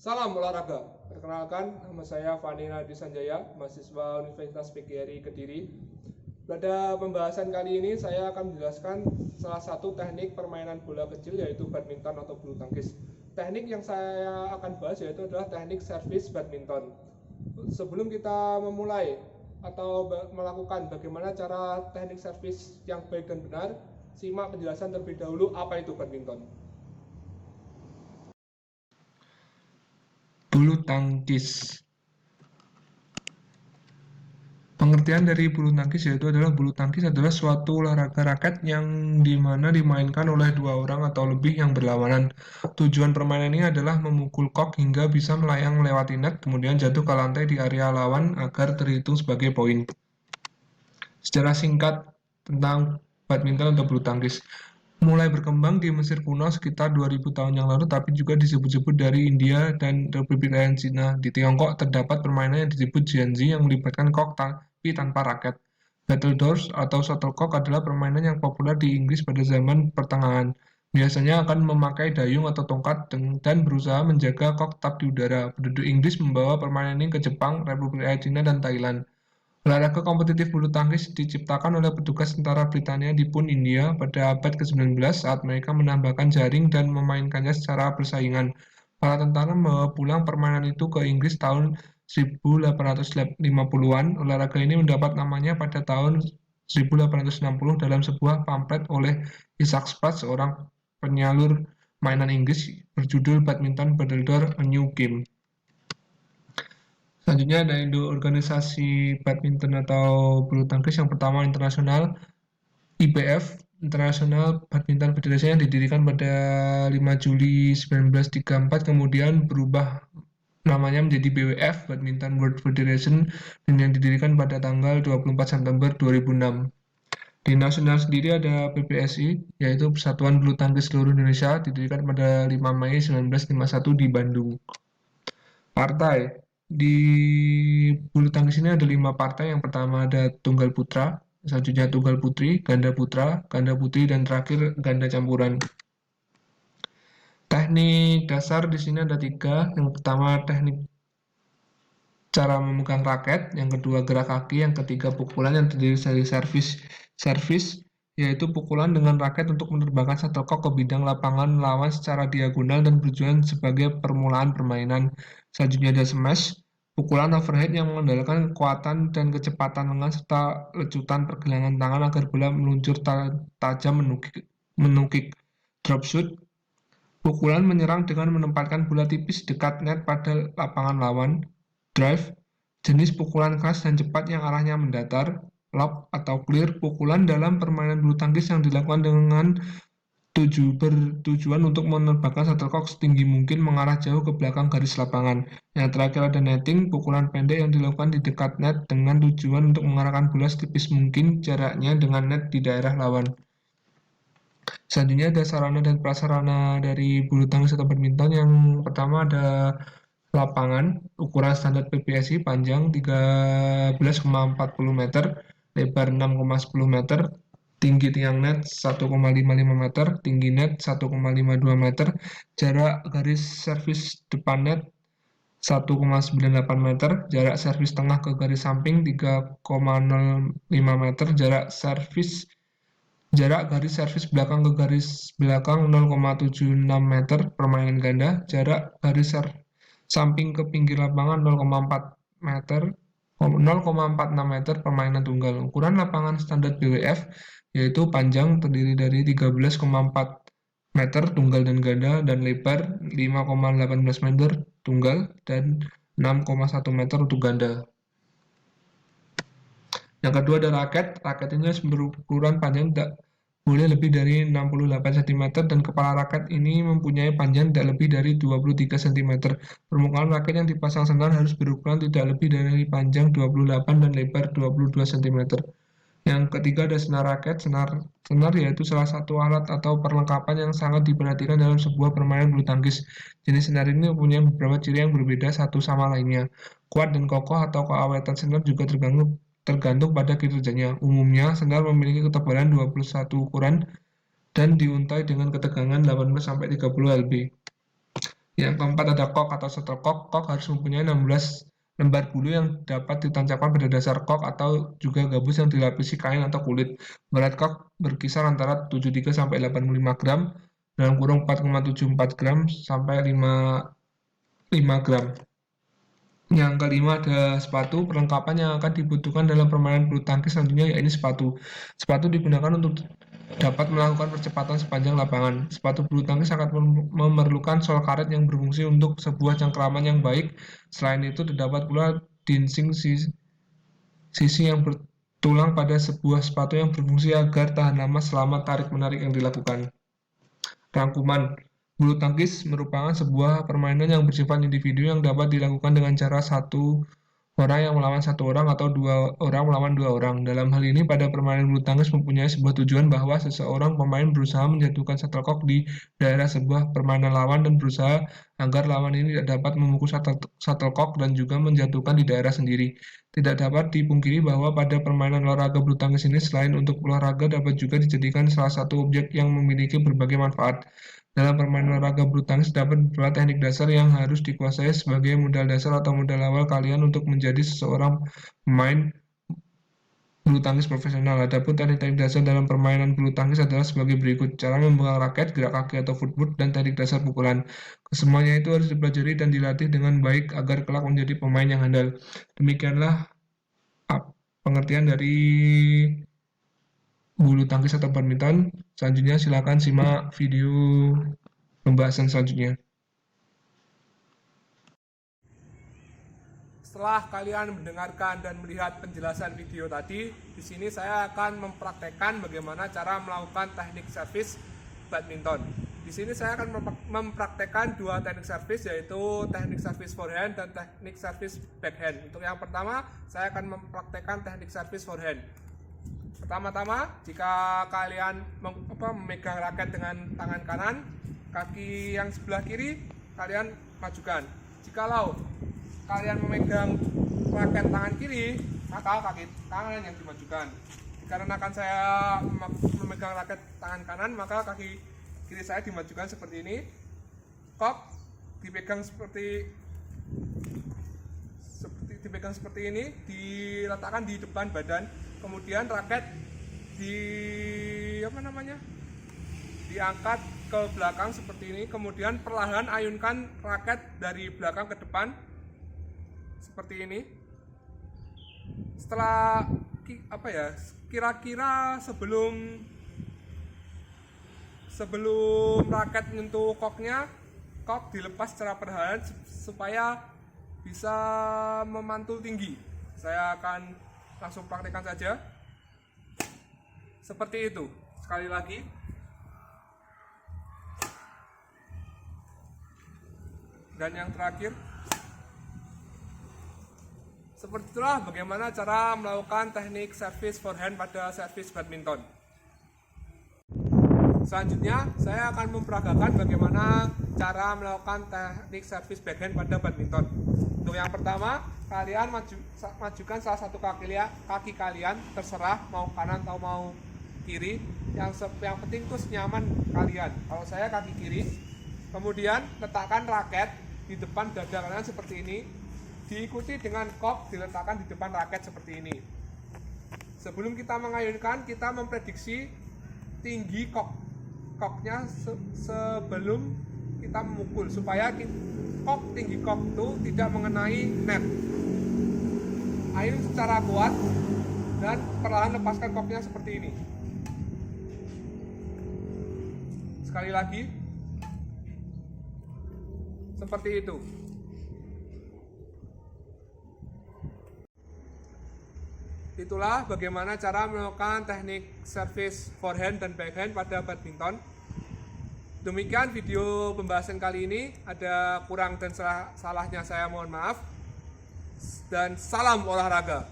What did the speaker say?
Salam olahraga. Perkenalkan, nama saya Fani Nadi Sanjaya, mahasiswa Universitas PGRI Kediri. Pada pembahasan kali ini saya akan menjelaskan salah satu teknik permainan bola kecil yaitu badminton atau bulu tangkis. Teknik yang saya akan bahas yaitu adalah teknik servis badminton. Sebelum kita memulai atau melakukan bagaimana cara teknik servis yang baik dan benar, simak penjelasan terlebih dahulu apa itu badminton. Bulu tangkis. Pengertian dari bulu tangkis yaitu adalah bulu tangkis adalah suatu olahraga raket yang dimana dimainkan oleh dua orang atau lebih yang berlawanan. Tujuan permainan ini adalah memukul kok hingga bisa melayang melewati net, kemudian jatuh ke lantai di area lawan agar terhitung sebagai poin. Secara singkat tentang badminton atau bulu tangkis. Mulai berkembang di Mesir kuno sekitar 2000 tahun yang lalu, tapi juga disebut-sebut dari India dan Republik Rakyat Cina. Di Tiongkok terdapat permainan yang disebut jianzi yang melibatkan kok tapi tanpa raket. Battledores atau shuttlecock adalah permainan yang populer di Inggris pada zaman pertengahan. Biasanya akan memakai dayung atau tongkat dan berusaha menjaga kok tetap di udara. Penduduk Inggris membawa permainan ini ke Jepang, Republik Rakyat Cina, dan Thailand. Olahraga kompetitif bulu tangkis diciptakan oleh petugas tentara Britania di Pun, India pada abad ke-19 saat mereka menambahkan jaring dan memainkannya secara bersaingan. Para tentara membawa pulang permainan itu ke Inggris tahun 1850-an. Olahraga ini mendapat namanya pada tahun 1860 dalam sebuah pamflet oleh Isaac Spratt, seorang penyalur mainan Inggris berjudul Badminton Battledore A New Game. Selanjutnya ada organisasi badminton atau bulu tangkis yang pertama internasional IBF, International Badminton Federation, yang didirikan pada 5 Juli 1934, kemudian berubah namanya menjadi BWF, Badminton World Federation, dan yang didirikan pada tanggal 24 September 2006. Di nasional sendiri ada PBSI, yaitu Persatuan Bulu Tangkis Seluruh Indonesia, didirikan pada 5 Mei 1951 di Bandung. Partai. Di bulu tangkis ini ada 5 partai. Yang pertama ada tunggal putra, selanjutnya tunggal putri, putra, ganda putri, dan terakhir ganda campuran. Teknik dasar di sini ada 3. Yang pertama teknik cara memegang raket, yang kedua gerak kaki, yang ketiga pukulan yang terdiri dari servis, yaitu pukulan dengan raket untuk menerbangkan shuttlecock ke bidang lapangan lawan secara diagonal dan bertujuan sebagai permulaan permainan. Selanjutnya ada smash, pukulan overhead yang mengandalkan kekuatan dan kecepatan lengan serta lecutan pergelangan tangan agar bola meluncur tajam menukik. Drop shoot, pukulan menyerang dengan menempatkan bola tipis dekat net pada lapangan lawan. Drive, jenis pukulan keras dan cepat yang arahnya mendatar. Lob atau clear, pukulan dalam permainan bulu tangkis yang dilakukan dengan bertujuan untuk menerbangkan shuttlecock setinggi mungkin mengarah jauh ke belakang garis lapangan. Yang terakhir ada netting, pukulan pendek yang dilakukan di dekat net dengan tujuan untuk mengarahkan bola setipis mungkin jaraknya dengan net di daerah lawan. Selanjutnya ada sarana dan prasarana dari bulu tangkis atau badminton. Yang pertama ada lapangan, ukuran standar PBSI, panjang 13,40 meter, lebar 6,10 meter, tinggi tiang net 1,55 meter, tinggi net 1,52 meter, jarak garis servis depan net 1,98 meter, jarak servis tengah ke garis samping 3,05 meter, jarak garis servis belakang ke garis belakang 0,76 meter. Permainan ganda, jarak garis samping ke pinggir lapangan 0,4 meter, 0,46 meter. Permainan tunggal, ukuran lapangan standar BWF yaitu panjang terdiri dari 13,4 meter tunggal dan ganda, dan lebar 5,18 meter tunggal dan 6,1 meter untuk ganda. Yang kedua ada raket. Raket ini berukuran panjang tidak boleh lebih dari 68 cm dan kepala raket ini mempunyai panjang tidak lebih dari 23 cm. Permukaan raket yang dipasang senar harus berukuran tidak lebih dari panjang 28 dan lebar 22 cm. Yang ketiga ada senar raket. Senar yaitu salah satu alat atau perlengkapan yang sangat diperhatikan dalam sebuah permainan bulu tangkis. Jenis senar ini mempunyai beberapa ciri yang berbeda satu sama lainnya. Kuat dan kokoh atau keawetan senar juga tergantung pada kinerjanya. Umumnya, senar memiliki ketebalan 21 ukuran dan diuntai dengan ketegangan 18-30 lb. Yang keempat ada kok atau shuttlecock. Kok harus mempunyai 16 lembar bulu yang dapat ditancapkan pada dasar kok atau juga gabus yang dilapisi kain atau kulit. Berat kok berkisar antara 73 sampai 85 gram, dalam kurung 4,74 gram sampai 5 gram. Yang kelima ada sepatu. Perlengkapan yang akan dibutuhkan dalam permainan bulu tangkis selanjutnya yaitu sepatu. Sepatu digunakan untuk dapat melakukan percepatan sepanjang lapangan. Sepatu bulu tangkis akan memerlukan sol karet yang berfungsi untuk sebuah cengkraman yang baik. Selain itu, terdapat pula dinsing sisi yang bertulang pada sebuah sepatu yang berfungsi agar tahan lama selama tarik-menarik yang dilakukan. Rangkuman. Bulu tangkis merupakan sebuah permainan yang bersifat individu yang dapat dilakukan dengan cara satu orang yang melawan satu orang atau dua orang melawan dua orang. Dalam hal ini, pada permainan bulu tangkis mempunyai sebuah tujuan bahwa seseorang pemain berusaha menjatuhkan shuttlecock di daerah sebuah permainan lawan dan berusaha agar lawan ini tidak dapat memukul shuttlecock dan juga menjatuhkan di daerah sendiri. Tidak dapat dipungkiri bahwa pada permainan olahraga bulu tangkis ini selain untuk olahraga dapat juga dijadikan salah satu objek yang memiliki berbagai manfaat. Dalam permainan olahraga bulu tangkis terdapat beberapa teknik dasar yang harus dikuasai sebagai modal dasar atau modal awal kalian untuk menjadi seseorang pemain bulu tangkis profesional. Adapun teknik-teknik dasar dalam permainan bulu tangkis adalah sebagai berikut: cara memegang raket, gerak kaki atau footwork, dan teknik dasar pukulan. Kesemuanya itu harus dipelajari dan dilatih dengan baik agar kelak menjadi pemain yang handal. Demikianlah pengertian dari bulu tangkis atau badminton. Selanjutnya silakan simak video pembahasan selanjutnya. Setelah kalian mendengarkan dan melihat penjelasan video tadi, di sini saya akan mempraktekkan bagaimana cara melakukan teknik servis badminton. Di sini saya akan mempraktekkan dua teknik servis, yaitu teknik servis forehand dan teknik servis backhand. Untuk yang pertama, saya akan mempraktekkan teknik servis forehand. Pertama-tama, jika kalian memegang raket dengan tangan kanan, kaki yang sebelah kiri kalian majukan. Jikalau kalian memegang raket tangan kiri, maka kaki tangan yang dimajukan. Dikarenakan saya memegang raket tangan kanan, maka kaki kiri saya dimajukan seperti ini. Kok dipegang seperti ini, diletakkan di depan badan. Kemudian raket diangkat ke belakang seperti ini. Kemudian perlahan ayunkan raket dari belakang ke depan seperti ini. Setelah kira-kira sebelum raket menyentuh koknya, kok dilepas secara perlahan supaya bisa memantul tinggi. Saya akan langsung praktekkan saja. Seperti itu. Sekali lagi. Dan yang terakhir. Seperti itulah bagaimana cara melakukan teknik servis forehand pada servis badminton. Selanjutnya, saya akan memperagakan bagaimana cara melakukan teknik servis backhand pada badminton. Untuk yang pertama, kalian majukan salah satu kaki kalian, terserah mau kanan atau mau kiri. Yang penting itu senyaman kalian. Kalau saya kaki kiri, kemudian letakkan raket di depan dada kalian seperti ini. Diikuti dengan kok diletakkan di depan raket seperti ini. Sebelum kita mengayunkan, kita memprediksi tinggi koknya sebelum kita memukul, supaya tinggi kok itu tidak mengenai net. Ayun secara kuat dan perlahan lepaskan koknya seperti ini. Sekali lagi, seperti itu. Itulah bagaimana cara melakukan teknik servis forehand dan backhand pada badminton. Demikian video pembahasan kali ini. Ada kurang dan salahnya saya mohon maaf. Dan salam olahraga.